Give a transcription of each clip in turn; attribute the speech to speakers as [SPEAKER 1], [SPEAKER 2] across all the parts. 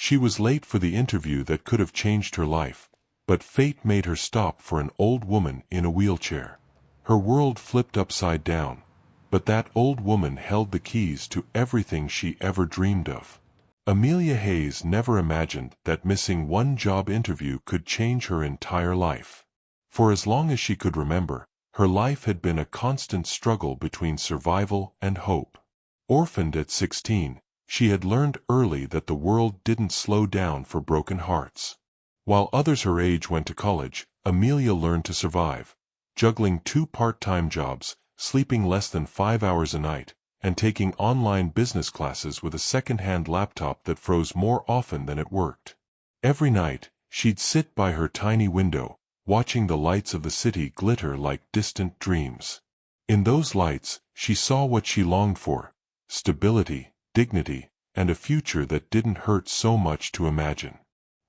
[SPEAKER 1] She was late for the interview that could have changed her life, but fate made her stop for an old woman in a wheelchair. Her world flipped upside down, but that old woman held the keys to everything she ever dreamed of. Amelia Hayes never imagined that missing one job interview could change her entire life. For as long as she could remember, her life had been a constant struggle between survival and hope. Orphaned at 16, she had learned early that the world didn't slow down for broken hearts. While others her age went to college, Amelia learned to survive, juggling 2 part-time jobs, sleeping less than 5 hours a night, and taking online business classes with a second-hand laptop that froze more often than it worked. Every night, she'd sit by her tiny window, watching the lights of the city glitter like distant dreams. In those lights, she saw what she longed for: stability, dignity, and a future that didn't hurt so much to imagine.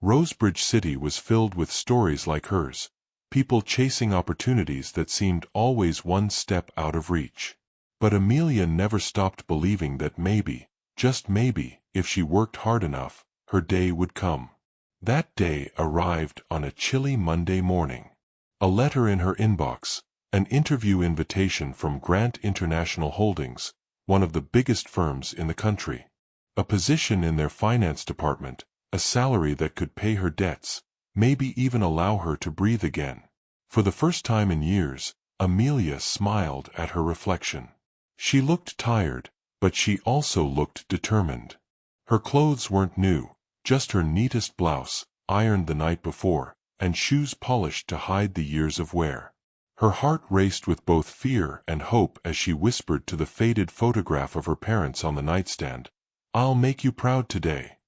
[SPEAKER 1] Rosebridge City was filled with stories like hers, people chasing opportunities that seemed always one step out of reach. But Amelia never stopped believing that maybe, just maybe, if she worked hard enough, her day would come. That day arrived on a chilly Monday morning. A letter in her inbox, an interview invitation from Grant International Holdings, one of the biggest firms in the country. A position in their finance department, a salary that could pay her debts, maybe even allow her to breathe again. For the first time in years, Amelia smiled at her reflection. She looked tired, but she also looked determined. Her clothes weren't new, just her neatest blouse, ironed the night before, and shoes polished to hide the years of wear. Her heart raced with both fear and hope as she whispered to the faded photograph of her parents on the nightstand, "I'll make you proud today."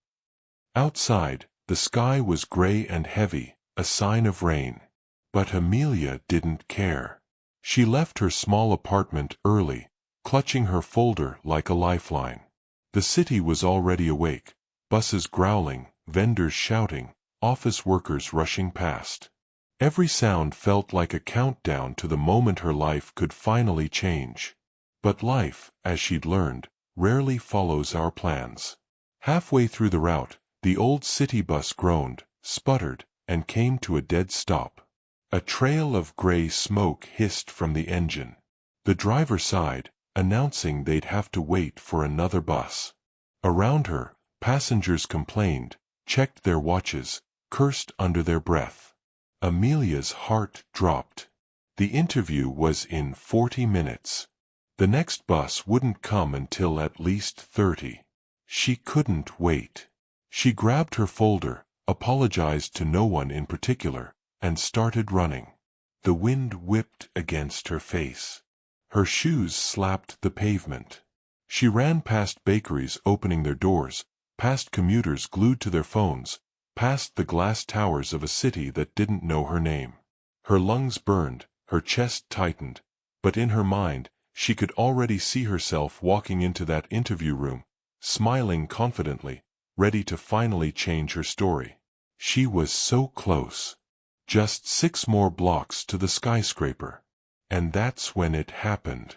[SPEAKER 1] Outside, the sky was gray and heavy, a sign of rain. But Amelia didn't care. She left her small apartment early, clutching her folder like a lifeline. The city was already awake, buses growling, vendors shouting, office workers rushing past. Every sound felt like a countdown to the moment her life could finally change. But life, as she'd learned, rarely follows our plans. Halfway through the route, the old city bus groaned, sputtered, and came to a dead stop. A trail of gray smoke hissed from the engine. The driver sighed, announcing they'd have to wait for another bus. Around her, passengers complained, checked their watches, cursed under their breath. Amelia's heart dropped. The interview was in 40 minutes. The next bus wouldn't come until at least 30. She couldn't wait. She grabbed her folder, apologized to no one in particular, and started running. The wind whipped against her face. Her shoes slapped the pavement. She ran past bakeries opening their doors, past commuters glued to their phones, past the glass towers of a city that didn't know her name. Her lungs burned, her chest tightened, but in her mind, she could already see herself walking into that interview room, smiling confidently, ready to finally change her story. She was so close. Just 6 more blocks to the skyscraper. And that's when it happened.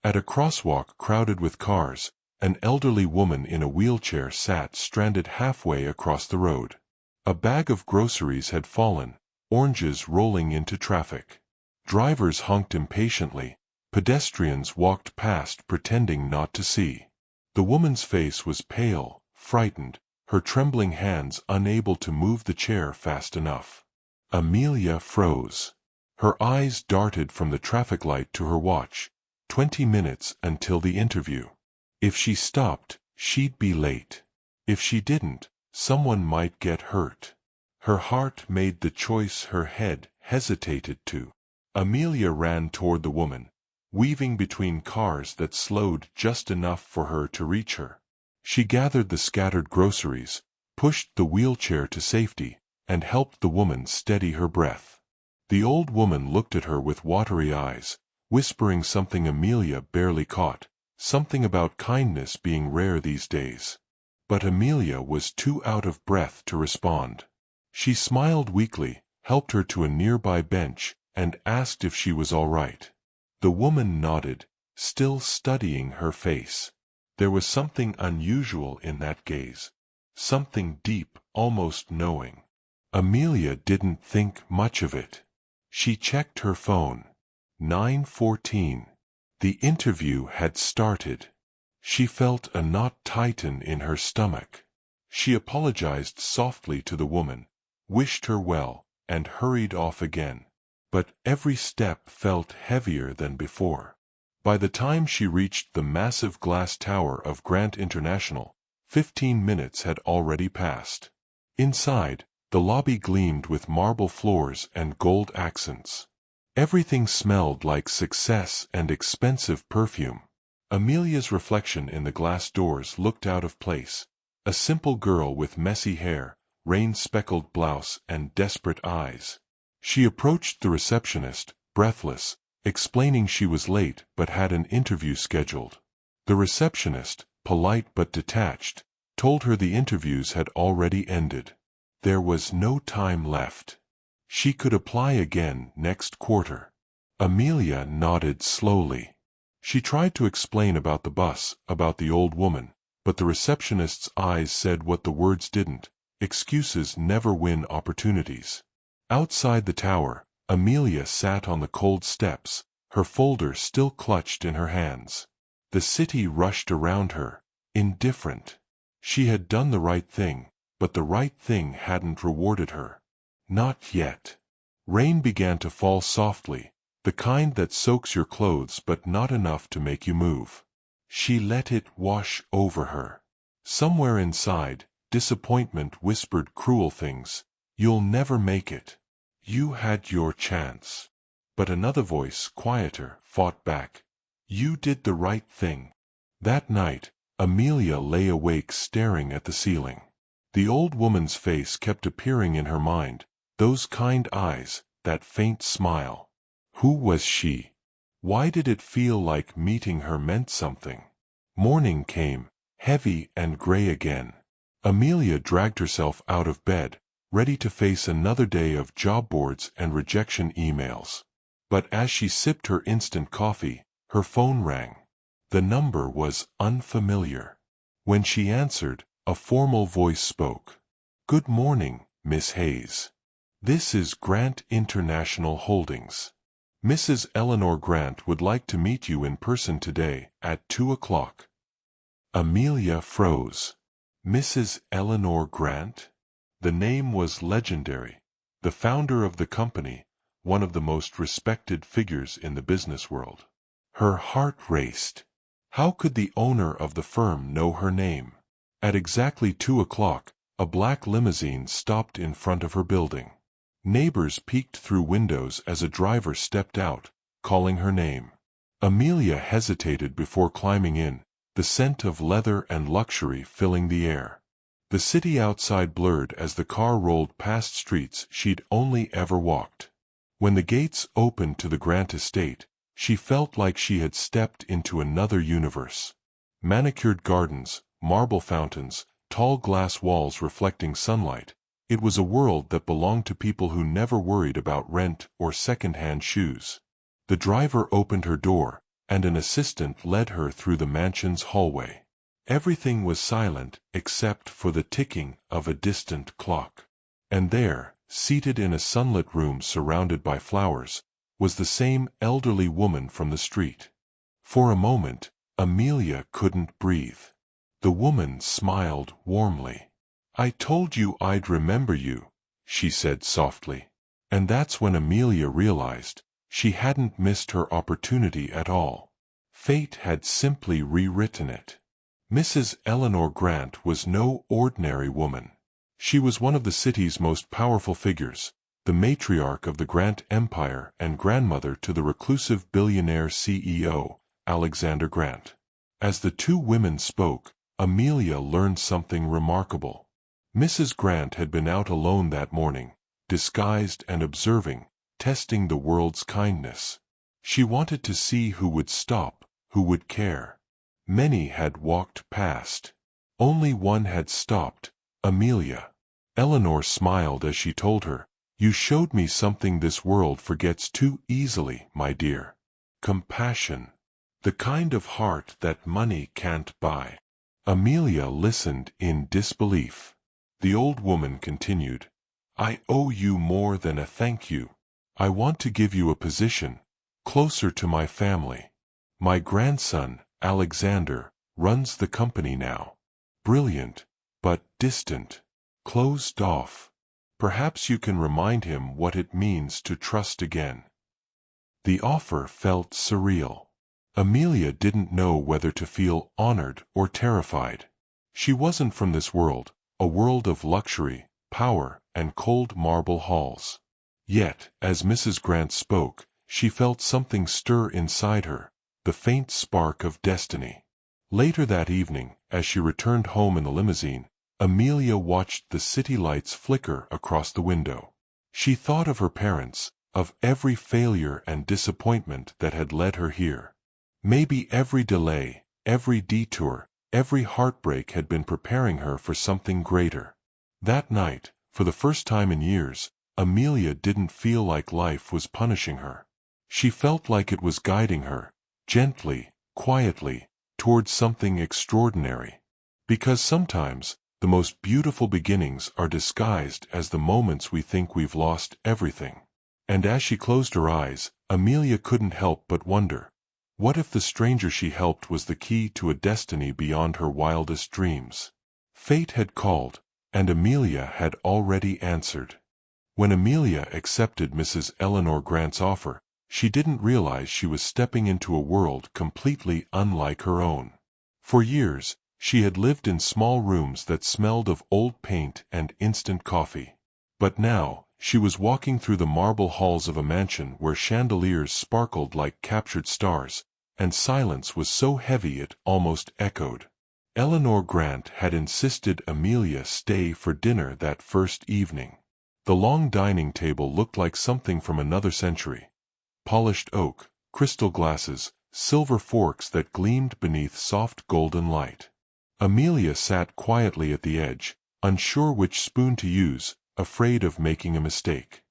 [SPEAKER 1] At a crosswalk crowded with cars, an elderly woman in a wheelchair sat stranded halfway across the road. A bag of groceries had fallen, oranges rolling into traffic. Drivers honked impatiently, pedestrians walked past pretending not to see. The woman's face was pale, frightened, her trembling hands unable to move the chair fast enough. Amelia froze. Her eyes darted from the traffic light to her watch. 20 minutes until the interview. If she stopped, she'd be late. If she didn't, someone might get hurt. Her heart made the choice her head hesitated to. Amelia ran toward the woman, weaving between cars that slowed just enough for her to reach her. She gathered the scattered groceries, pushed the wheelchair to safety, and helped the woman steady her breath. The old woman looked at her with watery eyes, whispering something Amelia barely caught, something about kindness being rare these days. But Amelia was too out of breath to respond. She smiled weakly, helped her to a nearby bench, and asked if she was all right. The woman nodded, still studying her face. There was something unusual in that gaze. something deep, almost knowing. Amelia didn't think much of it. She checked her phone. 9:14. The interview had started. She felt a knot tighten in her stomach. She apologized softly to the woman, wished her well, and hurried off again. But every step felt heavier than before. By the time she reached the massive glass tower of Grant International, 15 minutes had already passed. Inside, the lobby gleamed with marble floors and gold accents. Everything smelled like success and expensive perfume. Amelia's reflection in the glass doors looked out of place. A simple girl with messy hair, rain-speckled blouse, and desperate eyes. She approached the receptionist, breathless, explaining she was late but had an interview scheduled. The receptionist, polite but detached, told her the interviews had already ended. There was no time left. She could apply again next quarter. Amelia nodded slowly. She tried to explain about the bus, about the old woman, but the receptionist's eyes said what the words didn't. Excuses never win opportunities. Outside the tower, Amelia sat on the cold steps, her folder still clutched in her hands. The city rushed around her, indifferent. She had done the right thing, but the right thing hadn't rewarded her. Not yet. Rain began to fall softly, the kind that soaks your clothes but not enough to make you move. She let it wash over her. Somewhere inside, disappointment whispered cruel things. You'll never make it. You had your chance. But another voice, quieter, fought back. You did the right thing. That night, Amelia lay awake staring at the ceiling. The old woman's face kept appearing in her mind, those kind eyes, that faint smile. Who was she? Why did it feel like meeting her meant something? Morning came, heavy and gray again. Amelia dragged herself out of bed, ready to face another day of job boards and rejection emails. But as she sipped her instant coffee, her phone rang. The number was unfamiliar. When she answered, a formal voice spoke. Good morning, Miss Hayes. This is Grant International Holdings. Mrs. Eleanor Grant would like to meet you in person today at 2 o'clock. Amelia froze. Mrs. Eleanor Grant? The name was legendary. The founder of the company, one of the most respected figures in the business world. Her heart raced. How could the owner of the firm know her name? At exactly 2 o'clock, a black limousine stopped in front of her building. Neighbors peeked through windows as a driver stepped out, calling her name. Amelia hesitated before climbing in, the scent of leather and luxury filling the air. The city outside blurred as the car rolled past streets she'd only ever walked. When the gates opened to the Grant estate, she felt like she had stepped into another universe. Manicured gardens, marble fountains, tall glass walls reflecting sunlight. It was a world that belonged to people who never worried about rent or second-hand shoes. The driver opened her door, and an assistant led her through the mansion's hallway. Everything was silent except for the ticking of a distant clock. And there, seated in a sunlit room surrounded by flowers, was the same elderly woman from the street. For a moment, Amelia couldn't breathe. The woman smiled warmly. I told you I'd remember you, she said softly. And that's when Amelia realized she hadn't missed her opportunity at all. Fate had simply rewritten it. Mrs. Eleanor Grant was no ordinary woman. She was one of the city's most powerful figures, the matriarch of the Grant Empire and grandmother to the reclusive billionaire CEO, Alexander Grant. As the two women spoke, Amelia learned something remarkable. Mrs. Grant had been out alone that morning, disguised and observing, testing the world's kindness. She wanted to see who would stop, who would care. Many had walked past. Only one had stopped, Amelia. Eleanor smiled as she told her, You showed me something this world forgets too easily, my dear. Compassion. The kind of heart that money can't buy. Amelia listened in disbelief. The old woman continued, "I owe you more than a thank you. I want to give you a position, closer to my family. My grandson, Alexander, runs the company now. Brilliant, but distant. Closed off. Perhaps you can remind him what it means to trust again." The offer felt surreal. Amelia didn't know whether to feel honored or terrified. She wasn't from this world, a world of luxury, power, and cold marble halls. Yet, as Mrs. Grant spoke, she felt something stir inside her, the faint spark of destiny. Later that evening, as she returned home in the limousine, Amelia watched the city lights flicker across the window. She thought of her parents, of every failure and disappointment that had led her here. Maybe every delay, every detour, every heartbreak had been preparing her for something greater. That night, for the first time in years, Amelia didn't feel like life was punishing her. She felt like it was guiding her, gently, quietly, towards something extraordinary. Because sometimes, the most beautiful beginnings are disguised as the moments we think we've lost everything. And as she closed her eyes, Amelia couldn't help but wonder, what if the stranger she helped was the key to a destiny beyond her wildest dreams? Fate had called, and Amelia had already answered. When Amelia accepted Mrs. Eleanor Grant's offer, she didn't realize she was stepping into a world completely unlike her own. For years, she had lived in small rooms that smelled of old paint and instant coffee. But now, she was walking through the marble halls of a mansion where chandeliers sparkled like captured stars, and silence was so heavy it almost echoed. Eleanor Grant had insisted Amelia stay for dinner that first evening. The long dining table looked like something from another century. Polished oak, crystal glasses, silver forks that gleamed beneath soft golden light. Amelia sat quietly at the edge, unsure which spoon to use, afraid of making a mistake.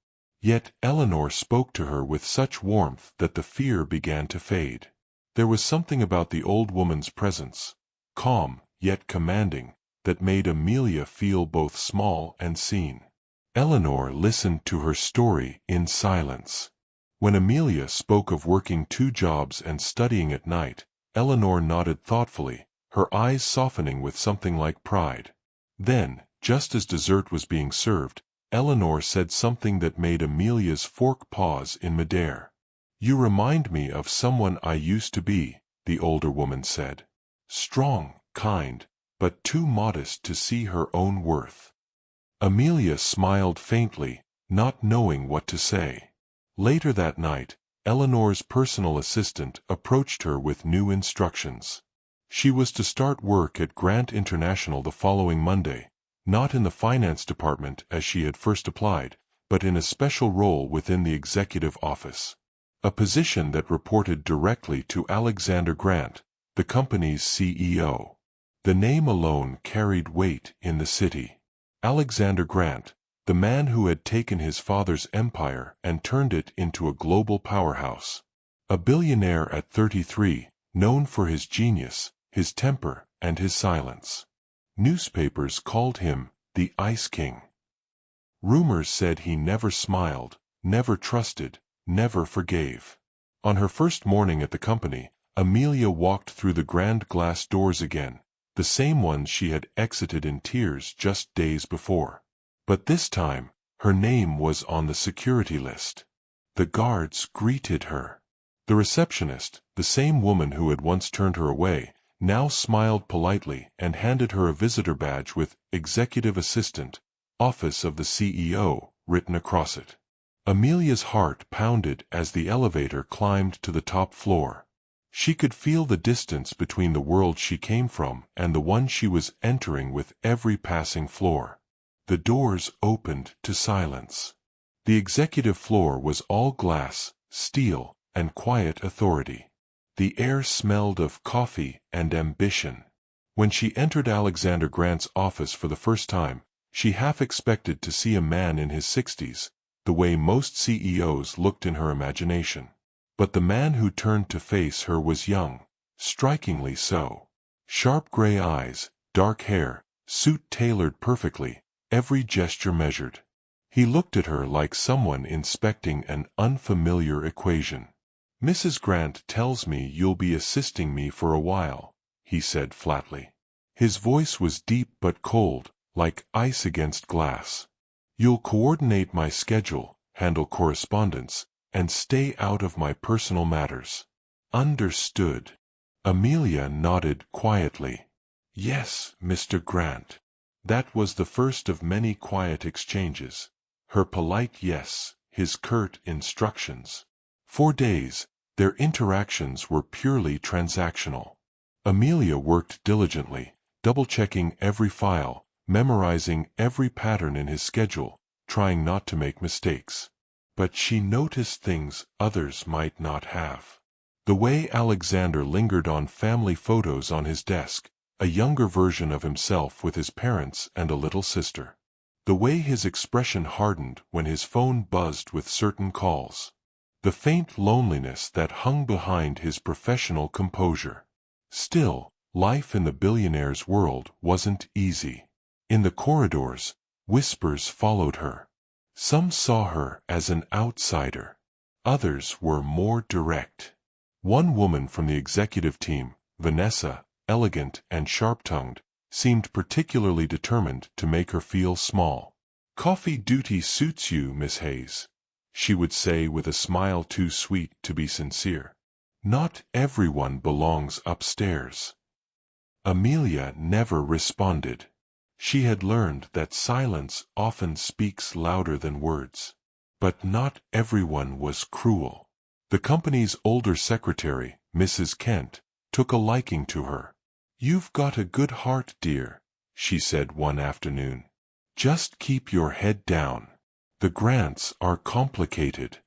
[SPEAKER 1] Yet Eleanor spoke to her with such warmth that the fear began to fade. There was something about the old woman's presence, calm, yet commanding, that made Amelia feel both small and seen. Eleanor listened to her story in silence. When Amelia spoke of working 2 jobs and studying at night, Eleanor nodded thoughtfully, her eyes softening with something like pride. Then, just as dessert was being served, Eleanor said something that made Amelia's fork pause in midair. "You remind me of someone I used to be," the older woman said. "Strong, kind, but too modest to see her own worth." Amelia smiled faintly, not knowing what to say. Later that night, Eleanor's personal assistant approached her with new instructions. She was to start work at Grant International the following Monday, not in the finance department as she had first applied, but in a special role within the executive office. A position that reported directly to Alexander Grant, the company's CEO. The name alone carried weight in the city. Alexander Grant, the man who had taken his father's empire and turned it into a global powerhouse. A billionaire at 33, known for his genius, his temper, and his silence. Newspapers called him the Ice King. Rumors said he never smiled, never trusted, never forgave. On her first morning at the company, Amelia walked through the grand glass doors again, the same ones she had exited in tears just days before. But this time, her name was on the security list. The guards greeted her. The receptionist, the same woman who had once turned her away, now smiled politely and handed her a visitor badge with Executive Assistant, Office of the CEO, written across it. Amelia's heart pounded as the elevator climbed to the top floor. She could feel the distance between the world she came from and the one she was entering with every passing floor. The doors opened to silence. The executive floor was all glass, steel, and quiet authority. The air smelled of coffee and ambition. When she entered Alexander Grant's office for the first time, she half expected to see a man in his 60s, the way most CEOs looked in her imagination. But the man who turned to face her was young, strikingly so. Sharp gray eyes, dark hair, suit tailored perfectly, every gesture measured. He looked at her like someone inspecting an unfamiliar equation. "Mrs. Grant tells me you'll be assisting me for a while," he said flatly. His voice was deep but cold, like ice against glass. "You'll coordinate my schedule, handle correspondence, and stay out of my personal matters." "Understood." Amelia nodded quietly. "Yes, Mr. Grant." That was the first of many quiet exchanges. Her polite yes, his curt instructions. For days, their interactions were purely transactional. Amelia worked diligently, double-checking every file, memorizing every pattern in his schedule, trying not to make mistakes. But she noticed things others might not have. The way Alexander lingered on family photos on his desk, a younger version of himself with his parents and a little sister. The way his expression hardened when his phone buzzed with certain calls. The faint loneliness that hung behind his professional composure. Still, life in the billionaire's world wasn't easy. In the corridors, whispers followed her. Some saw her as an outsider. Others were more direct. One woman from the executive team, Vanessa, elegant and sharp-tongued, seemed particularly determined to make her feel small. "Coffee duty suits you, Miss Hayes," she would say with a smile too sweet to be sincere. "Not everyone belongs upstairs." Amelia never responded. She had learned that silence often speaks louder than words. But not everyone was cruel. The company's older secretary, Mrs. Kent, took a liking to her. "You've got a good heart, dear," she said one afternoon. "Just keep your head down. The Grants are complicated."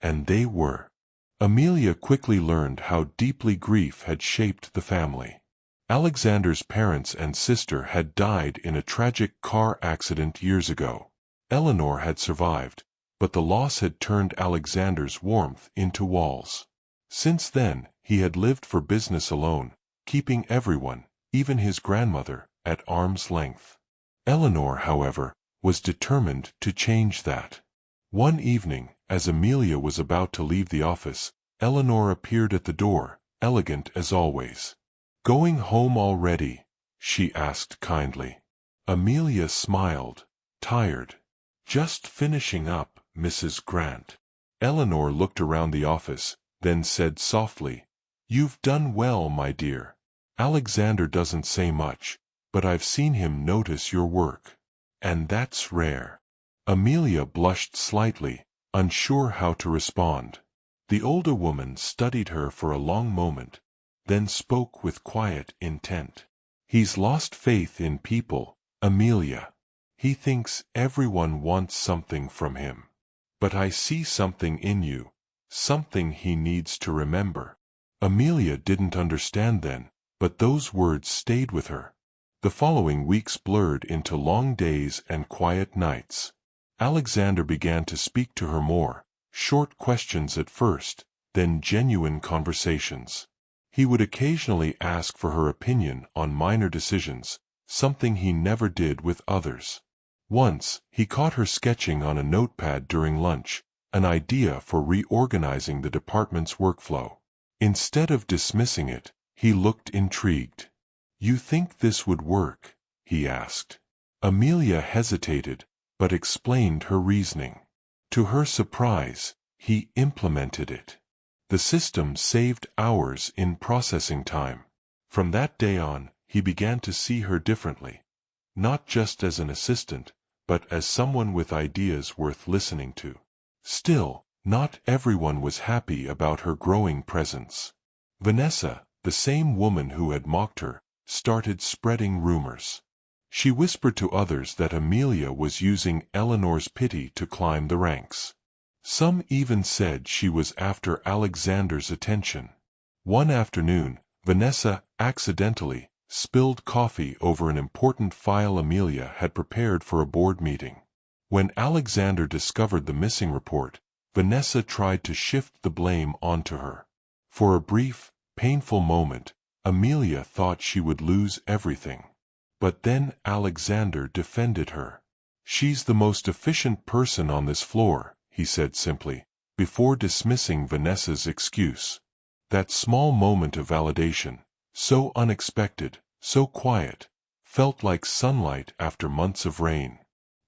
[SPEAKER 1] And they were. Amelia quickly learned how deeply grief had shaped the family. Alexander's parents and sister had died in a tragic car accident years ago. Eleanor had survived, but the loss had turned Alexander's warmth into walls. Since then, he had lived for business alone, keeping everyone, even his grandmother, at arm's length. Eleanor, however, was determined to change that. One evening, as Amelia was about to leave the office, Eleanor appeared at the door, elegant as always. "Going home already?" she asked kindly. Amelia smiled. "Tired. Just finishing up, Mrs. Grant." Eleanor looked around the office, then said softly, "You've done well, my dear. Alexander doesn't say much, but I've seen him notice your work. And that's rare." Amelia blushed slightly, unsure how to respond. The older woman studied her for a long moment, then spoke with quiet intent. "He's lost faith in people, Amelia. He thinks everyone wants something from him. But I see something in you, something he needs to remember." Amelia didn't understand then, but those words stayed with her. The following weeks blurred into long days and quiet nights. Alexander began to speak to her more, short questions at first, then genuine conversations. He would occasionally ask for her opinion on minor decisions, something he never did with others. Once, he caught her sketching on a notepad during lunch, an idea for reorganizing the department's workflow. Instead of dismissing it, he looked intrigued. "You think this would work?" he asked. Amelia hesitated, but explained her reasoning. To her surprise, he implemented it. The system saved hours in processing time. From that day on, he began to see her differently. Not just as an assistant, but as someone with ideas worth listening to. Still, not everyone was happy about her growing presence. Vanessa, the same woman who had mocked her, started spreading rumors. She whispered to others that Amelia was using Eleanor's pity to climb the ranks. Some even said she was after Alexander's attention. One afternoon, Vanessa accidentally spilled coffee over an important file Amelia had prepared for a board meeting. When Alexander discovered the missing report, Vanessa tried to shift the blame onto her. For a brief, painful moment, Amelia thought she would lose everything. But then Alexander defended her. "She's the most efficient person on this floor," he said simply, before dismissing Vanessa's excuse. That small moment of validation, so unexpected, so quiet, felt like sunlight after months of rain.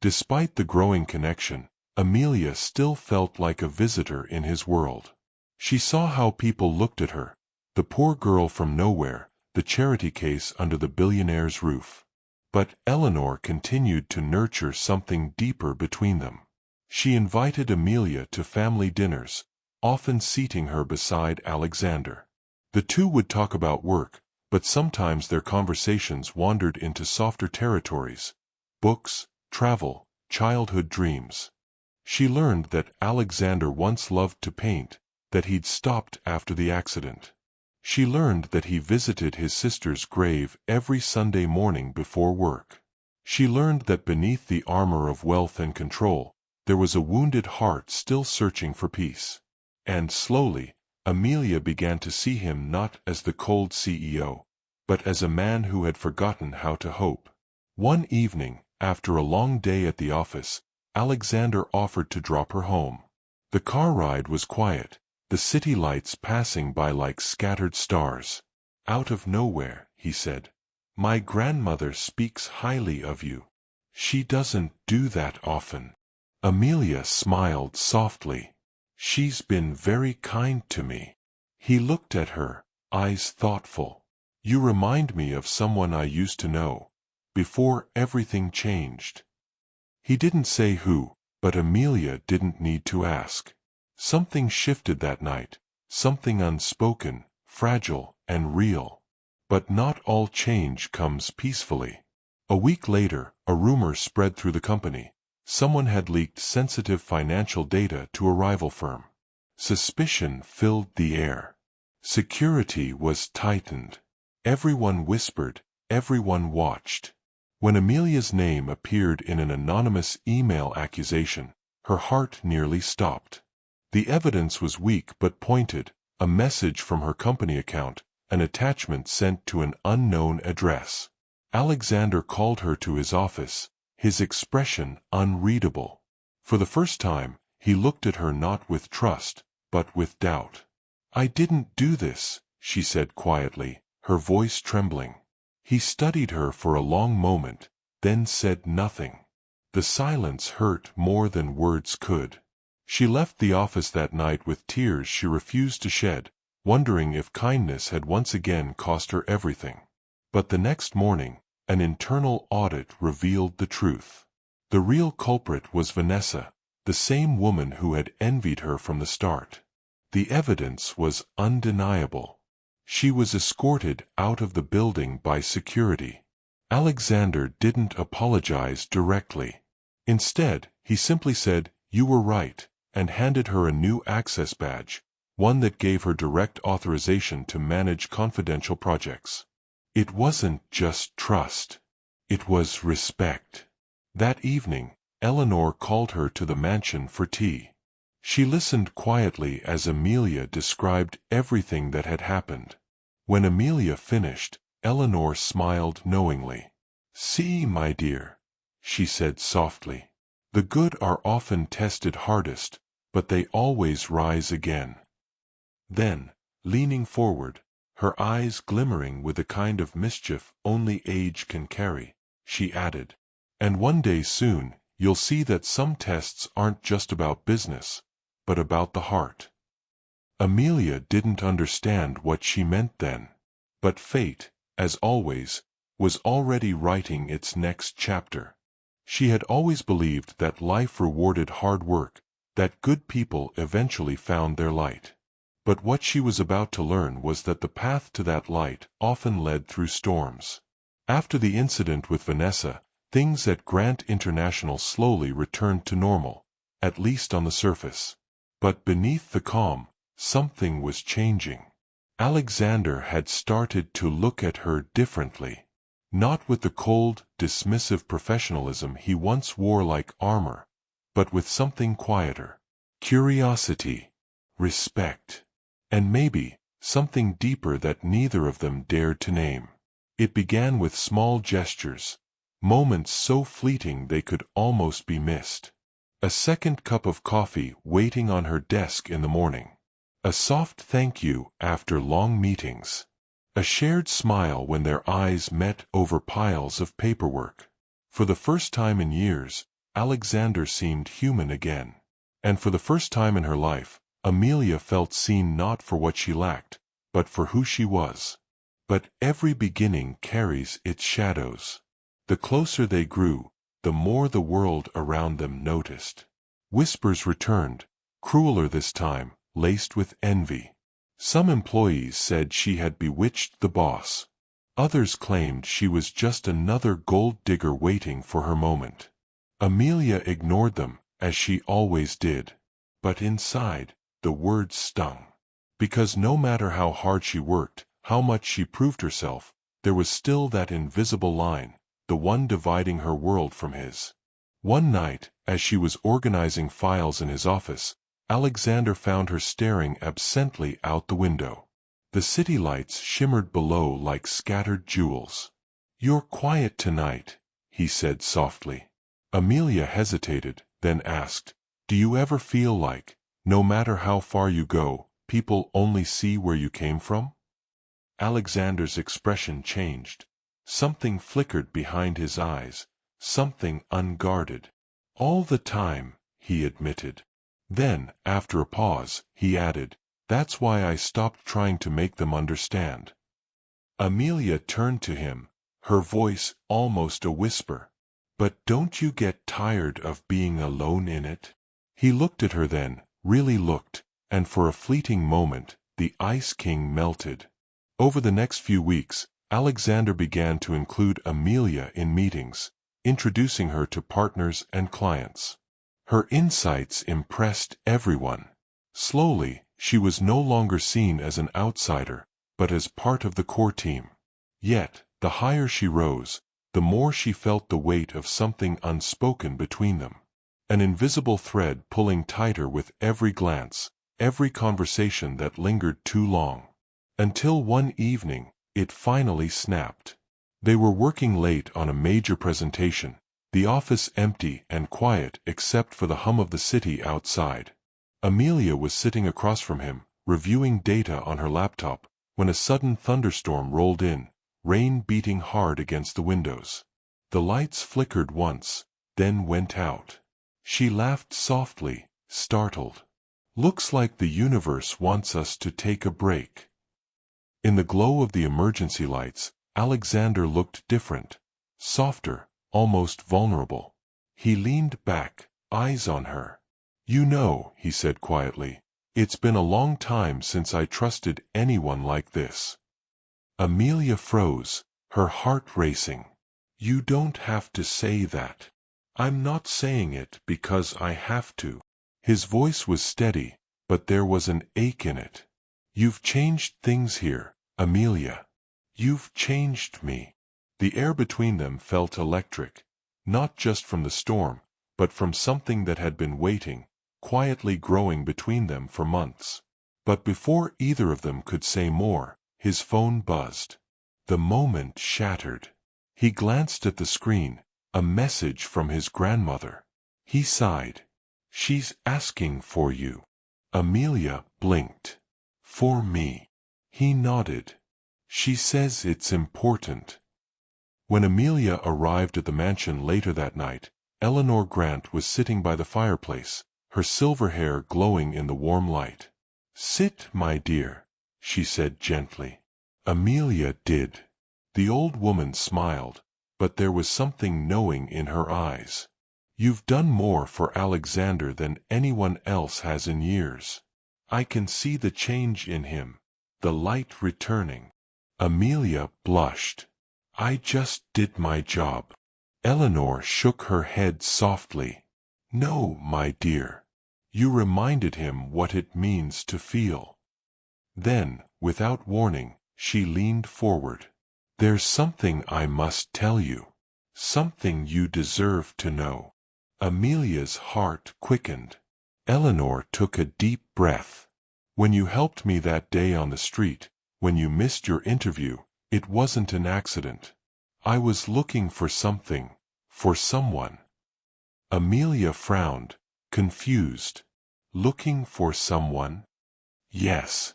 [SPEAKER 1] Despite the growing connection, Amelia still felt like a visitor in his world. She saw how people looked at her, the poor girl from nowhere, the charity case under the billionaire's roof. But Eleanor continued to nurture something deeper between them. She invited Amelia to family dinners, often seating her beside Alexander. The two would talk about work, but sometimes their conversations wandered into softer territories: books, travel, childhood dreams. She learned that Alexander once loved to paint, that he'd stopped after the accident. She learned that he visited his sister's grave every Sunday morning before work. She learned that beneath the armor of wealth and control, there was a wounded heart still searching for peace. And slowly, Amelia began to see him not as the cold CEO, but as a man who had forgotten how to hope. One evening, after a long day at the office, Alexander offered to drop her home. The car ride was quiet, the city lights passing by like scattered stars. "Out of nowhere," he said, "my grandmother speaks highly of you. She doesn't do that often." Amelia smiled softly. "She's been very kind to me." He looked at her, eyes thoughtful. "You remind me of someone I used to know, before everything changed." He didn't say who, but Amelia didn't need to ask. Something shifted that night, something unspoken, fragile, and real. But not all change comes peacefully. A week later, a rumor spread through the company. Someone had leaked sensitive financial data to a rival firm. Suspicion filled the air. Security was tightened. Everyone whispered, everyone watched. When Amelia's name appeared in an anonymous email accusation, her heart nearly stopped. The evidence was weak but pointed: a message from her company account, an attachment sent to an unknown address. Alexander called her to his office, his expression unreadable. For the first time, he looked at her not with trust, but with doubt. "I didn't do this," she said quietly, her voice trembling. He studied her for a long moment, then said nothing. The silence hurt more than words could. She left the office that night with tears she refused to shed, wondering if kindness had once again cost her everything. But the next morning, an internal audit revealed the truth. The real culprit was Vanessa, the same woman who had envied her from the start. The evidence was undeniable. She was escorted out of the building by security. Alexander didn't apologize directly. Instead, he simply said, "You were right," and handed her a new access badge, one that gave her direct authorization to manage confidential projects. It wasn't just trust. It was respect. That evening, Eleanor called her to the mansion for tea. She listened quietly as Amelia described everything that had happened. When Amelia finished, Eleanor smiled knowingly. "See, my dear," she said softly, "the good are often tested hardest, but they always rise again." Then, leaning forward, her eyes glimmering with a kind of mischief only age can carry, she added, "And one day soon, you'll see that some tests aren't just about business, but about the heart." Amelia didn't understand what she meant then. But fate, as always, was already writing its next chapter. She had always believed that life rewarded hard work, that good people eventually found their light. But what she was about to learn was that the path to that light often led through storms. After the incident with Vanessa, things at Grant International slowly returned to normal, at least on the surface. But beneath the calm, something was changing. Alexander had started to look at her differently. Not with the cold, dismissive professionalism he once wore like armor, but with something quieter: curiosity, respect, and maybe, something deeper that neither of them dared to name. It began with small gestures, moments so fleeting they could almost be missed. A second cup of coffee waiting on her desk in the morning. A soft thank you after long meetings. A shared smile when their eyes met over piles of paperwork. For the first time in years, Alexander seemed human again. And for the first time in her life, Amelia felt seen not for what she lacked, but for who she was. But every beginning carries its shadows. The closer they grew, the more the world around them noticed. Whispers returned, crueler this time, laced with envy. Some employees said she had bewitched the boss. Others claimed she was just another gold digger waiting for her moment. Amelia ignored them, as she always did. But inside, the words stung. Because no matter how hard she worked, how much she proved herself, there was still that invisible line, the one dividing her world from his. One night, as she was organizing files in his office, Alexander found her staring absently out the window. The city lights shimmered below like scattered jewels. "You're quiet tonight," he said softly. Amelia hesitated, then asked, "Do you ever feel like, no matter how far you go, people only see where you came from?" Alexander's expression changed. Something flickered behind his eyes, something unguarded. "All the time," he admitted. Then, after a pause, he added, "That's why I stopped trying to make them understand." Amelia turned to him, her voice almost a whisper. "But don't you get tired of being alone in it?" He looked at her then, really looked, and for a fleeting moment, the Ice King melted. Over the next few weeks, Alexander began to include Amelia in meetings, introducing her to partners and clients. Her insights impressed everyone. Slowly, she was no longer seen as an outsider, but as part of the core team. Yet, the higher she rose, the more she felt the weight of something unspoken between them. An invisible thread pulling tighter with every glance, every conversation that lingered too long. Until one evening, it finally snapped. They were working late on a major presentation, the office empty and quiet except for the hum of the city outside. Amelia was sitting across from him, reviewing data on her laptop, when a sudden thunderstorm rolled in, rain beating hard against the windows. The lights flickered once, then went out. She laughed softly, startled. "Looks like the universe wants us to take a break." In the glow of the emergency lights, Alexander looked different, softer, almost vulnerable. He leaned back, eyes on her. "You know," he said quietly, "it's been a long time since I trusted anyone like this." Amelia froze, her heart racing. "You don't have to say that. I'm not saying it because I have to." His voice was steady, but there was an ache in it. "You've changed things here, Amelia. You've changed me." The air between them felt electric, not just from the storm, but from something that had been waiting, quietly growing between them for months. But before either of them could say more, his phone buzzed. The moment shattered. He glanced at the screen, a message from his grandmother. He sighed. "She's asking for you." Amelia blinked. "For me?" He nodded. "She says it's important." When Amelia arrived at the mansion later that night, Eleanor Grant was sitting by the fireplace, her silver hair glowing in the warm light. "Sit, my dear," she said gently. Amelia did. The old woman smiled, but there was something knowing in her eyes. "You've done more for Alexander than anyone else has in years. I can see the change in him, the light returning." Amelia blushed. "I just did my job." Eleanor shook her head softly. "No, my dear. You reminded him what it means to feel." Then, without warning, she leaned forward. "There's something I must tell you. Something you deserve to know." Amelia's heart quickened. Eleanor took a deep breath. When you helped me that day on the street, when you missed your interview, it wasn't an accident. I was looking for something, for someone." Amelia frowned, confused. Looking for someone? Yes.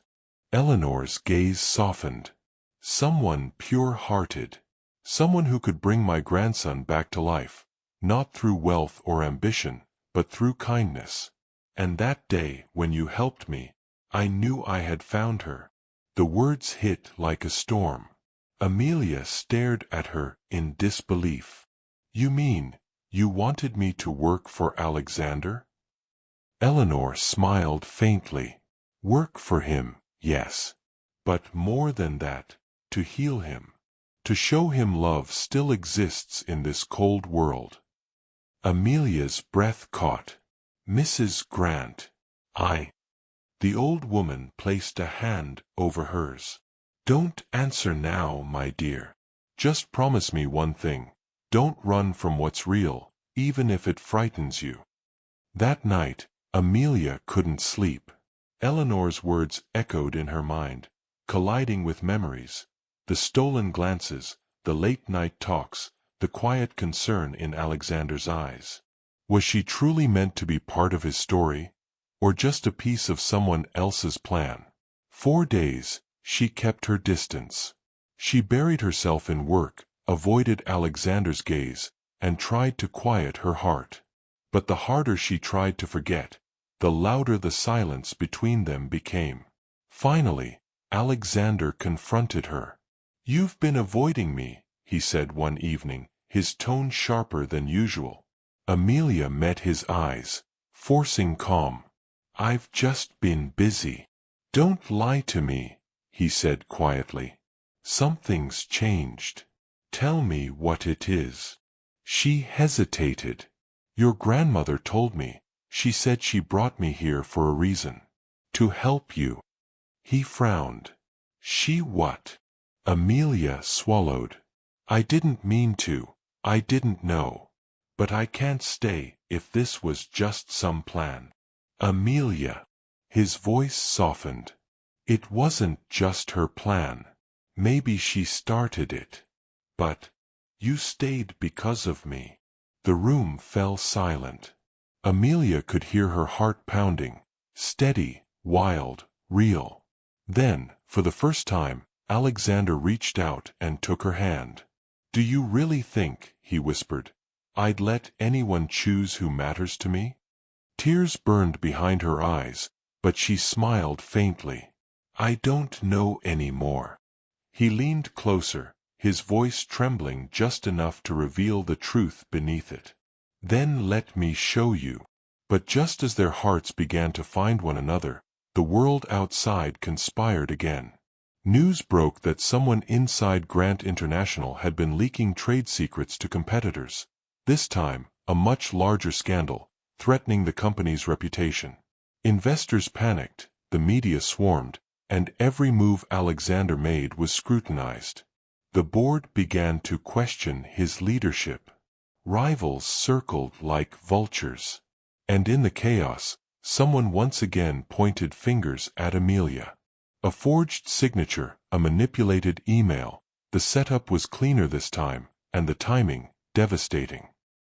[SPEAKER 1] Eleanor's gaze softened. Someone pure-hearted. Someone who could bring my grandson back to life, not through wealth or ambition, but through kindness. And that day, when you helped me, I knew I had found her. The words hit like a storm. Amelia stared at her in disbelief. You mean, you wanted me to work for Alexander? Eleanor smiled faintly. Work for him, yes. But more than that, to heal him. To show him love still exists in this cold world. Amelia's breath caught. Mrs. Grant, The old woman placed a hand over hers. Don't answer now, my dear. Just promise me one thing. Don't run from what's real, even if it frightens you. That night, Amelia couldn't sleep. Eleanor's words echoed in her mind, colliding with memories. The stolen glances, the late-night talks, the quiet concern in Alexander's eyes. Was she truly meant to be part of his story, or just a piece of someone else's plan? 4 days, she kept her distance. She buried herself in work, avoided Alexander's gaze, and tried to quiet her heart. But the harder she tried to forget, the louder the silence between them became. Finally, Alexander confronted her. "You've been avoiding me," he said one evening, his tone sharper than usual. Amelia met his eyes, forcing calm. "I've just been busy." "Don't lie to me," he said quietly. "Something's changed. Tell me what it is." She hesitated. "Your grandmother told me. She said she brought me here for a reason. To help you." He frowned. "She what?" Amelia swallowed. "I didn't mean to. I didn't know. But I can't stay if this was just some plan." "Amelia." His voice softened. "It wasn't just her plan. Maybe she started it. But you stayed because of me." The room fell silent. Amelia could hear her heart pounding, steady, wild, real. Then, for the first time, Alexander reached out and took her hand. "Do you really think," he whispered, "I'd let anyone choose who matters to me?" Tears burned behind her eyes, but she smiled faintly. "I don't know any more." He leaned closer, his voice trembling just enough to reveal the truth beneath it. "Then let me show you." But just as their hearts began to find one another, the world outside conspired again. News broke that someone inside Grant International had been leaking trade secrets to competitors. This time, a much larger scandal, threatening the company's reputation. Investors panicked, the media swarmed, and every move Alexander made was scrutinized. The board began to question his leadership. Rivals circled like vultures. And in the chaos, someone once again pointed fingers at Amelia. A forged signature, a manipulated email. The setup was cleaner this time, and the timing, devastating.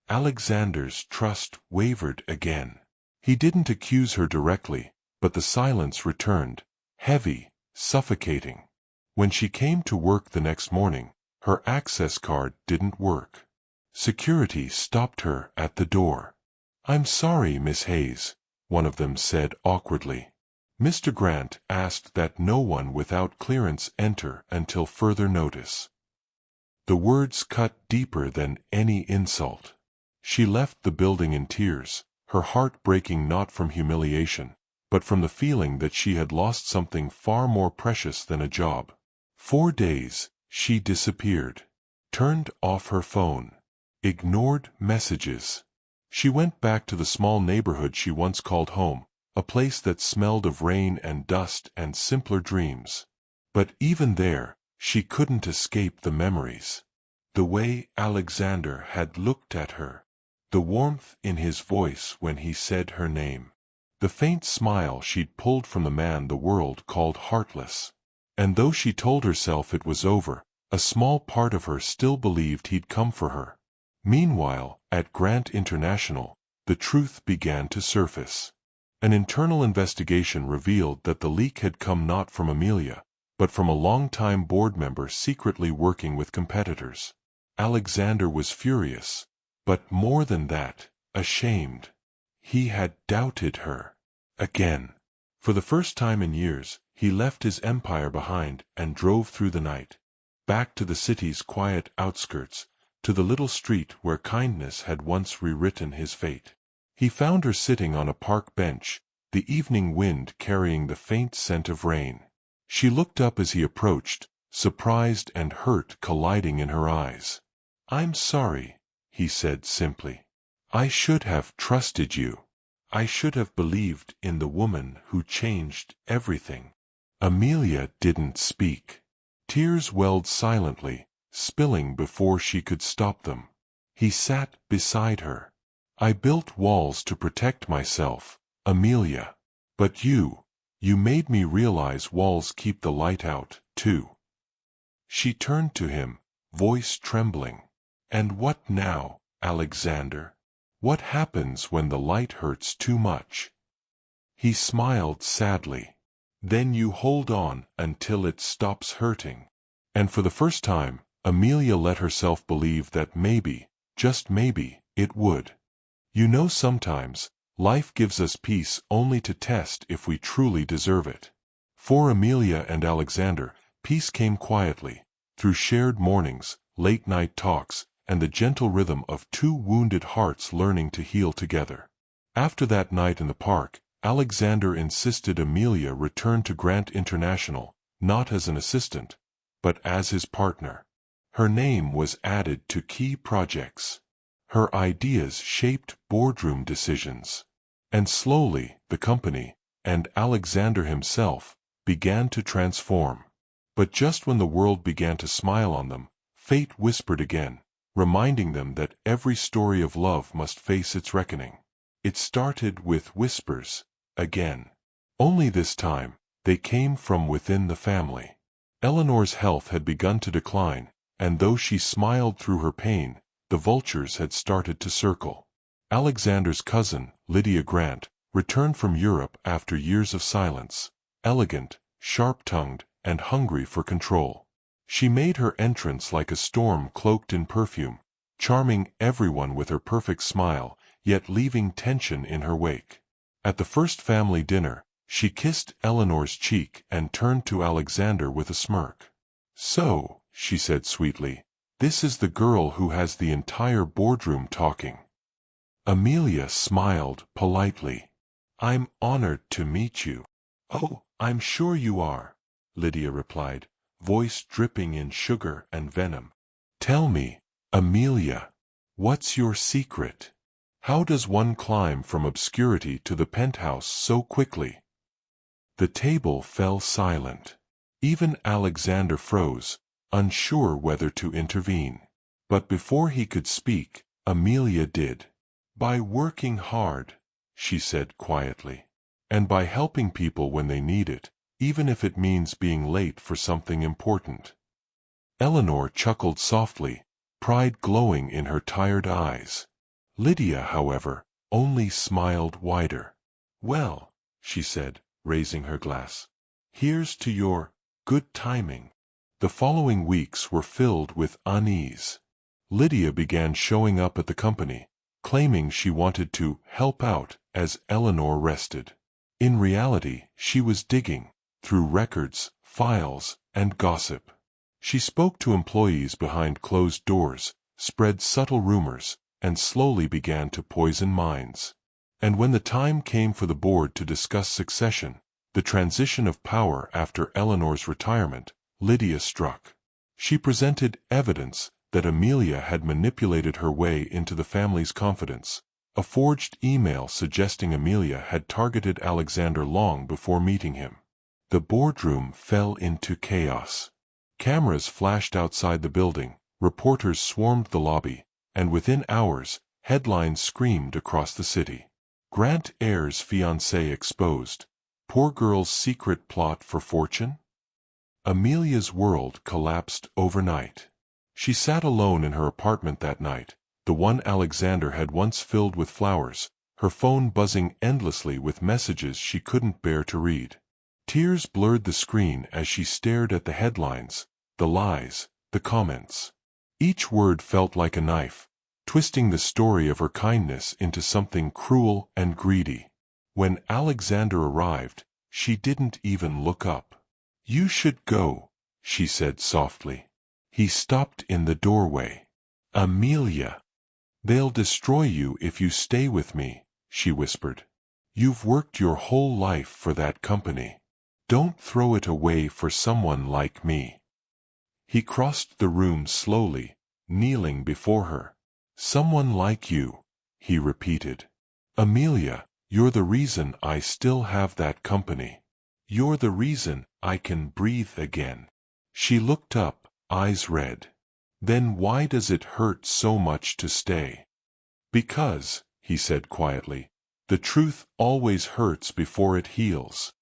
[SPEAKER 1] Alexander's trust wavered again. He didn't accuse her directly, but the silence returned, heavy, suffocating. When she came to work the next morning, her access card didn't work. Security stopped her at the door. "I'm sorry, Miss Hayes," one of them said awkwardly. "Mr. Grant asked that no one without clearance enter until further notice." The words cut deeper than any insult. She left the building in tears, her heart breaking not from humiliation, but from the feeling that she had lost something far more precious than a job. 4 days, she disappeared. Turned off her phone. Ignored messages. She went back to the small neighborhood she once called home, a place that smelled of rain and dust and simpler dreams. But even there, she couldn't escape the memories. The way Alexander had looked at her. The warmth in his voice when he said her name. the faint smile she'd pulled from the man the world called heartless. And though she told herself it was over, a small part of her still believed he'd come for her. Meanwhile, at Grant International, the truth began to surface. An internal investigation revealed that the leak had come not from Amelia, but from a long-time board member secretly working with competitors. Alexander was furious, but more than that, ashamed. He had doubted her. Again. For the first time in years, he left his empire behind and drove through the night, back to the city's quiet outskirts, to the little street where kindness had once rewritten his fate. He found her sitting on a park bench, the evening wind carrying the faint scent of rain. She looked up as he approached, surprised and hurt colliding in her eyes. "I'm sorry," he said simply. "I should have trusted you. I should have believed in the woman who changed everything." Amelia didn't speak. Tears welled silently, spilling before she could stop them. He sat beside her. "I built walls to protect myself, Amelia. But you made me realize walls keep the light out, too." She turned to him, voice trembling. "And what now, Alexander? What happens when the light hurts too much?" He smiled sadly. "Then you hold on until it stops hurting." And for the first time, Amelia let herself believe that maybe, just maybe, it would. You know, sometimes, life gives us peace only to test if we truly deserve it. For Amelia and Alexander, peace came quietly, through shared mornings, late-night talks, and the gentle rhythm of two wounded hearts learning to heal together. After that night in the park, Alexander insisted Amelia return to Grant International, not as an assistant, but as his partner. Her name was added to key projects. Her ideas shaped boardroom decisions. And slowly, the company, and Alexander himself, began to transform. But just when the world began to smile on them, fate whispered again, reminding them that every story of love must face its reckoning. It started with whispers, again. Only this time, they came from within the family. Eleanor's health had begun to decline, and though she smiled through her pain, the vultures had started to circle. Alexander's cousin, Lydia Grant, returned from Europe after years of silence, elegant, sharp-tongued, and hungry for control. She made her entrance like a storm cloaked in perfume, charming everyone with her perfect smile, yet leaving tension in her wake. At the first family dinner, she kissed Eleanor's cheek and turned to Alexander with a smirk. "So," she said sweetly, "this is the girl who has the entire boardroom talking." Amelia smiled politely. "I'm honored to meet you." "Oh, I'm sure you are," Lydia replied, voice dripping in sugar and venom. "Tell me, Amelia, what's your secret? How does one climb from obscurity to the penthouse so quickly?" The table fell silent. Even Alexander froze, unsure whether to intervene. But before he could speak, Amelia did. "By working hard," she said quietly. "And by helping people when they need it, even if it means being late for something important." Eleanor chuckled softly, pride glowing in her tired eyes. Lydia, however, only smiled wider. "Well," she said, raising her glass, "here's to your good timing." The following weeks were filled with unease. Lydia began showing up at the company, claiming she wanted to help out as Eleanor rested. In reality, she was digging through records, files, and gossip. She spoke to employees behind closed doors, spread subtle rumors, and slowly began to poison minds. And when the time came for the board to discuss succession, the transition of power after Eleanor's retirement, Lydia struck. She presented evidence that Amelia had manipulated her way into the family's confidence, a forged email suggesting Amelia had targeted Alexander long before meeting him. The boardroom fell into chaos. Cameras flashed outside the building, reporters swarmed the lobby, and within hours, headlines screamed across the city. Grant heir's fiancé exposed. Poor girl's secret plot for fortune? Amelia's world collapsed overnight. She sat alone in her apartment that night, the one Alexander had once filled with flowers, her phone buzzing endlessly with messages she couldn't bear to read. Tears blurred the screen as she stared at the headlines, the lies, the comments. Each word felt like a knife, twisting the story of her kindness into something cruel and greedy. When Alexander arrived, she didn't even look up. "You should go," she said softly. He stopped in the doorway. "Amelia, they'll destroy you if you stay with me," she whispered. "You've worked your whole life for that company. Don't throw it away for someone like me." He crossed the room slowly, kneeling before her. "Someone like you," he repeated. "Amelia, you're the reason I still have that company. You're the reason I can breathe again." She looked up, eyes red. "Then why does it hurt so much to stay?" "Because," he said quietly, "the truth always hurts before it heals."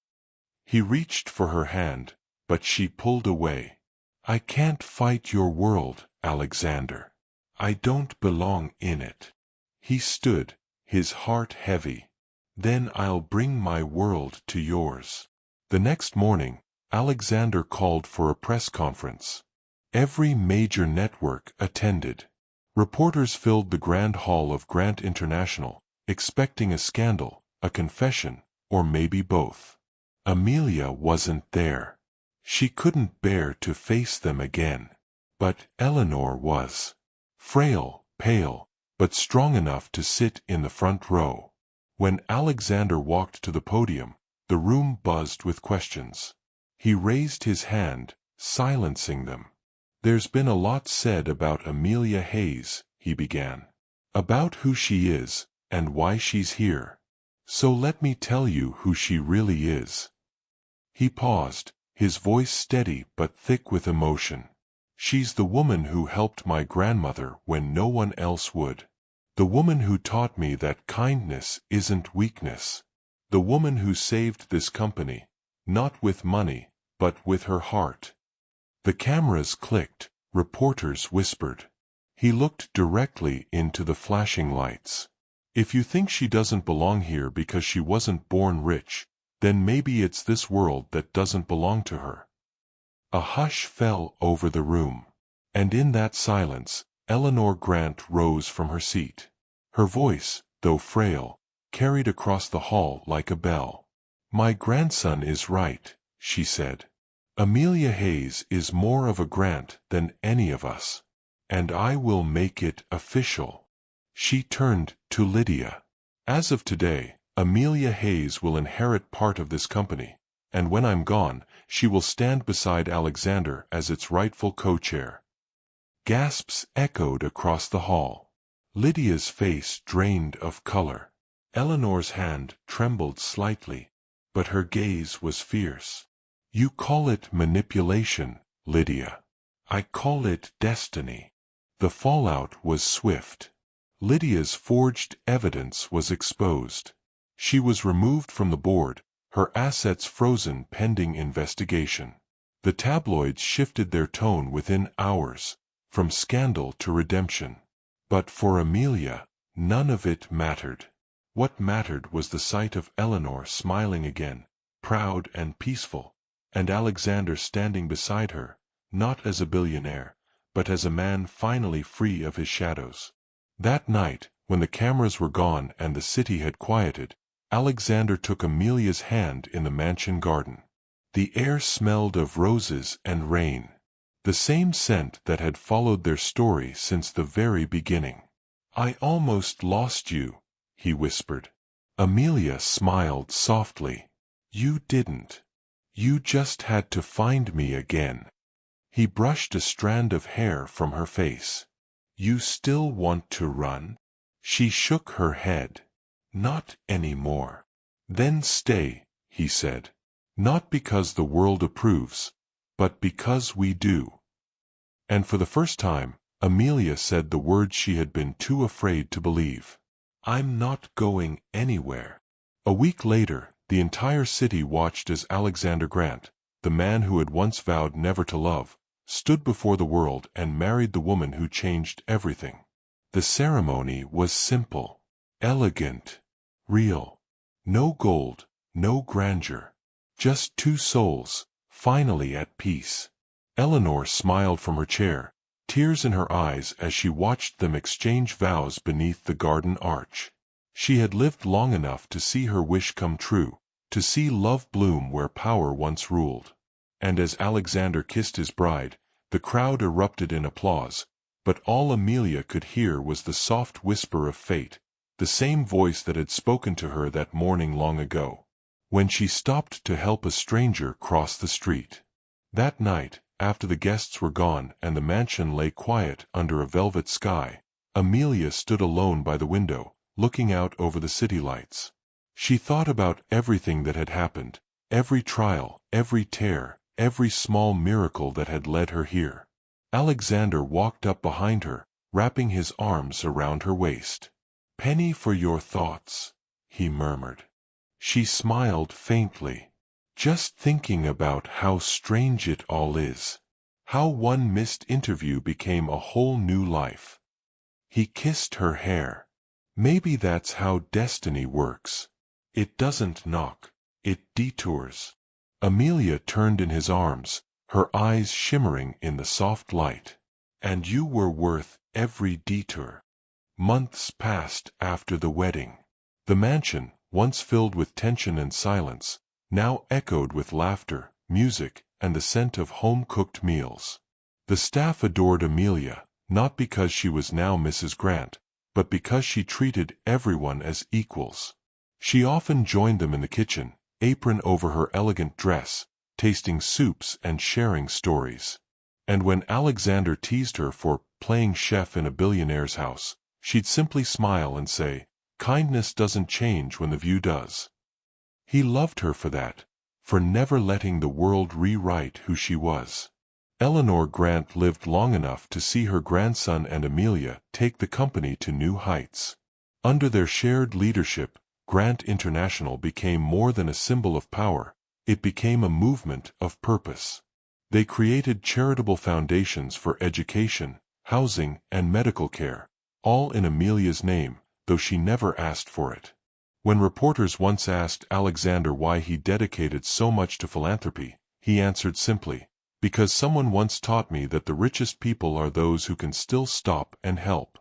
[SPEAKER 1] He reached for her hand, but she pulled away. "I can't fight your world, Alexander. I don't belong in it." He stood, his heart heavy. "Then I'll bring my world to yours." The next morning, Alexander called for a press conference. Every major network attended. Reporters filled the grand hall of Grant International, expecting a scandal, a confession, or maybe both. Amelia wasn't there. She couldn't bear to face them again. But Eleanor was. Frail, pale, but strong enough to sit in the front row. When Alexander walked to the podium, the room buzzed with questions. He raised his hand, silencing them. "There's been a lot said about Amelia Hayes," he began. "About who she is, and why she's here. So let me tell you who she really is." He paused, his voice steady but thick with emotion. "She's the woman who helped my grandmother when no one else would. The woman who taught me that kindness isn't weakness. The woman who saved this company, not with money, but with her heart." The cameras clicked, reporters whispered. He looked directly into the flashing lights. "If you think she doesn't belong here because she wasn't born rich, then maybe it's this world that doesn't belong to her." A hush fell over the room. And in that silence, Eleanor Grant rose from her seat. Her voice, though frail, carried across the hall like a bell. "My grandson is right," she said. "Amelia Hayes is more of a Grant than any of us. And I will make it official." She turned to Lydia. "As of today, Amelia Hayes will inherit part of this company, and when I'm gone, she will stand beside Alexander as its rightful co-chair." Gasps echoed across the hall. Lydia's face drained of color. Eleanor's hand trembled slightly, but her gaze was fierce. "You call it manipulation, Lydia. I call it destiny." The fallout was swift. Lydia's forged evidence was exposed. She was removed from the board, her assets frozen pending investigation. The tabloids shifted their tone within hours, from scandal to redemption. But for Amelia, none of it mattered. What mattered was the sight of Eleanor smiling again, proud and peaceful, and Alexander standing beside her, not as a billionaire, but as a man finally free of his shadows. That night, when the cameras were gone and the city had quieted, Alexander took Amelia's hand in the mansion garden. The air smelled of roses and rain, the same scent that had followed their story since the very beginning. "I almost lost you," he whispered. Amelia smiled softly. "You didn't. You just had to find me again." He brushed a strand of hair from her face. "You still want to run?" She shook her head. "Not anymore." "Then stay," he said. "Not because the world approves, but because we do." And for the first time, Amelia said the words she had been too afraid to believe. I'm not going anywhere. A week later, the entire city watched as Alexander Grant, the man who had once vowed never to love, stood before the world and married the woman who changed everything. The ceremony was simple, elegant, real. No gold, no grandeur. Just two souls, finally at peace. Eleanor smiled from her chair, tears in her eyes as she watched them exchange vows beneath the garden arch. She had lived long enough to see her wish come true, to see love bloom where power once ruled. And as Alexander kissed his bride, the crowd erupted in applause, but all Amelia could hear was the soft whisper of fate, the same voice that had spoken to her that morning long ago, when she stopped to help a stranger cross the street. That night, after the guests were gone and the mansion lay quiet under a velvet sky, Amelia stood alone by the window, looking out over the city lights. She thought about everything that had happened, every trial, every tear, every small miracle that had led her here. Alexander walked up behind her, wrapping his arms around her waist. "Penny for your thoughts," he murmured. She smiled faintly. "Just thinking about how strange it all is. How one missed interview became a whole new life." He kissed her hair. "Maybe that's how destiny works. It doesn't knock, it detours." Amelia turned in his arms, her eyes shimmering in the soft light. "And you were worth every detour." Months passed after the wedding. The mansion, once filled with tension and silence, now echoed with laughter, music, and the scent of home-cooked meals. The staff adored Amelia, not because she was now Mrs. Grant, but because she treated everyone as equals. She often joined them in the kitchen, apron over her elegant dress, tasting soups and sharing stories. And when Alexander teased her for playing chef in a billionaire's house, she'd simply smile and say, "Kindness doesn't change when the view does." He loved her for that, for never letting the world rewrite who she was. Eleanor Grant lived long enough to see her grandson and Amelia take the company to new heights. Under their shared leadership, Grant International became more than a symbol of power, it became a movement of purpose. They created charitable foundations for education, housing, and medical care, all in Amelia's name, though she never asked for it. When reporters once asked Alexander why he dedicated so much to philanthropy, he answered simply, "Because someone once taught me that the richest people are those who can still stop and help."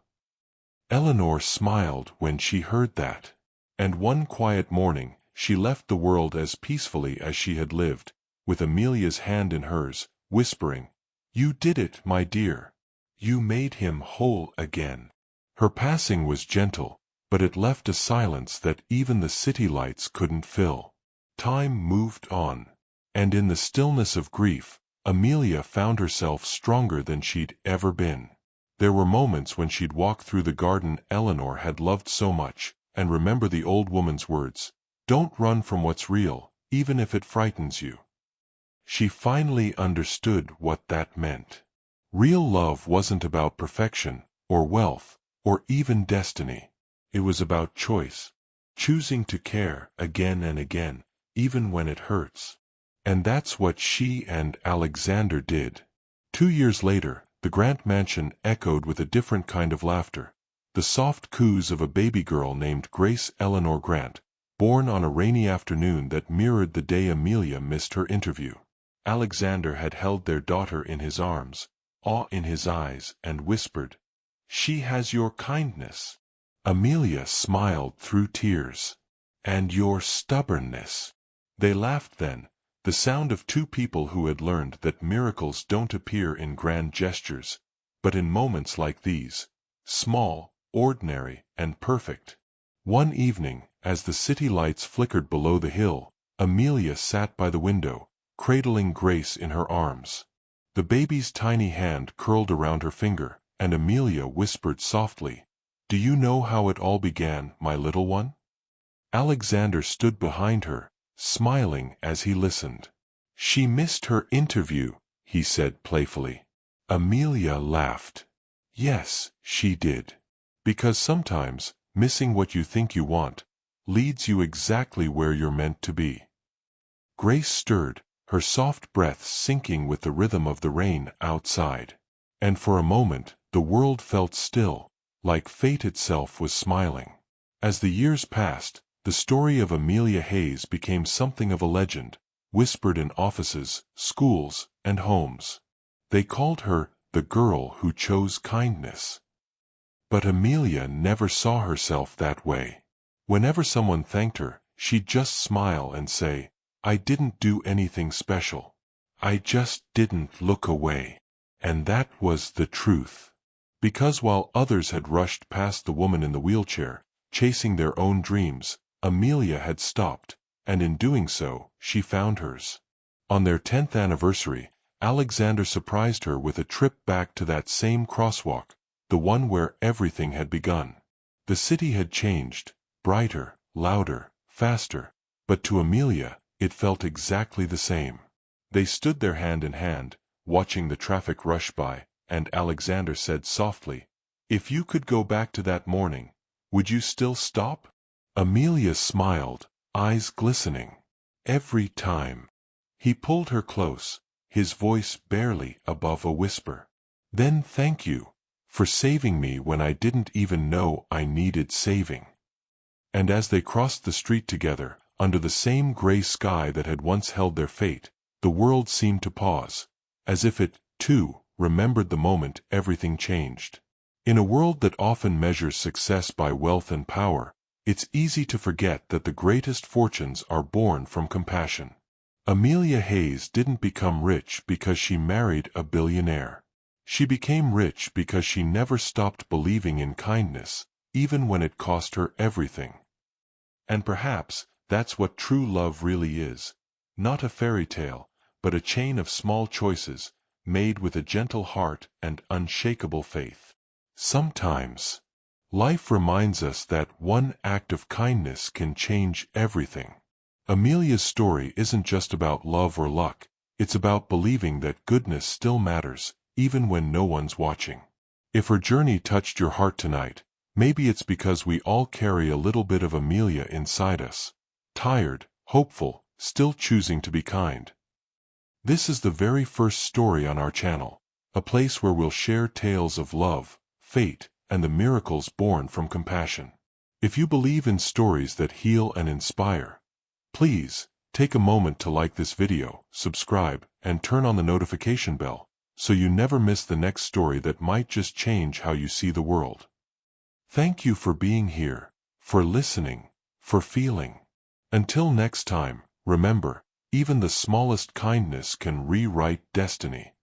[SPEAKER 1] Eleanor smiled when she heard that. And one quiet morning, she left the world as peacefully as she had lived, with Amelia's hand in hers, whispering, "You did it, my dear. You made him whole again." Her passing was gentle, but it left a silence that even the city lights couldn't fill. Time moved on, and in the stillness of grief, Amelia found herself stronger than she'd ever been. There were moments when she'd walk through the garden Eleanor had loved so much, and remember the old woman's words, "Don't run from what's real, even if it frightens you." She finally understood what that meant. Real love wasn't about perfection, or wealth, or even destiny. It was about choice. Choosing to care again and again, even when it hurts. And that's what she and Alexander did. 2 years later, the Grant mansion echoed with a different kind of laughter. The soft coos of a baby girl named Grace Eleanor Grant, born on a rainy afternoon that mirrored the day Amelia missed her interview. Alexander had held their daughter in his arms, awe in his eyes, and whispered, "She has your kindness." Amelia smiled through tears. "And your stubbornness." They laughed then, the sound of two people who had learned that miracles don't appear in grand gestures, but in moments like these, small, ordinary, and perfect. One evening, as the city lights flickered below the hill, Amelia sat by the window, cradling Grace in her arms. The baby's tiny hand curled around her finger, and Amelia whispered softly, "Do you know how it all began, my little one?" Alexander stood behind her, smiling as he listened. "She missed her interview," he said playfully. Amelia laughed. "Yes, she did. Because sometimes, missing what you think you want, leads you exactly where you're meant to be. Grace stirred, her soft breath syncing with the rhythm of the rain outside. And for a moment, the world felt still, like fate itself was smiling. As the years passed, the story of Amelia Hayes became something of a legend, whispered in offices, schools, and homes. They called her the girl who chose kindness. But Amelia never saw herself that way. Whenever someone thanked her, she'd just smile and say, "I didn't do anything special. I just didn't look away." And that was the truth. Because while others had rushed past the woman in the wheelchair, chasing their own dreams, Amelia had stopped, and in doing so, she found hers. On their 10th anniversary, Alexander surprised her with a trip back to that same crosswalk, the one where everything had begun. The city had changed, brighter, louder, faster, but to Amelia, it felt exactly the same. They stood there hand in hand, watching the traffic rush by, and Alexander said softly, "If you could go back to that morning, would you still stop?" Amelia smiled, eyes glistening. "Every time." He pulled her close, his voice barely above a whisper. "Then thank you for saving me when I didn't even know I needed saving." And as they crossed the street together, under the same gray sky that had once held their fate, the world seemed to pause, as if it, too, remembered the moment everything changed. In a world that often measures success by wealth and power, it's easy to forget that the greatest fortunes are born from compassion. Amelia Hayes didn't become rich because she married a billionaire. She became rich because she never stopped believing in kindness, even when it cost her everything. And perhaps that's what true love really is. Not a fairy tale, but a chain of small choices, made with a gentle heart and unshakable faith. Sometimes, life reminds us that one act of kindness can change everything. Amelia's story isn't just about love or luck, it's about believing that goodness still matters, even when no one's watching. If her journey touched your heart tonight, maybe it's because we all carry a little bit of Amelia inside us. Tired, hopeful, still choosing to be kind. This is the very first story on our channel, a place where we'll share tales of love, fate, and the miracles born from compassion. If you believe in stories that heal and inspire, please take a moment to like this video, subscribe, and turn on the notification bell, so you never miss the next story that might just change how you see the world. Thank you for being here, for listening, for feeling. Until next time, remember, even the smallest kindness can rewrite destiny.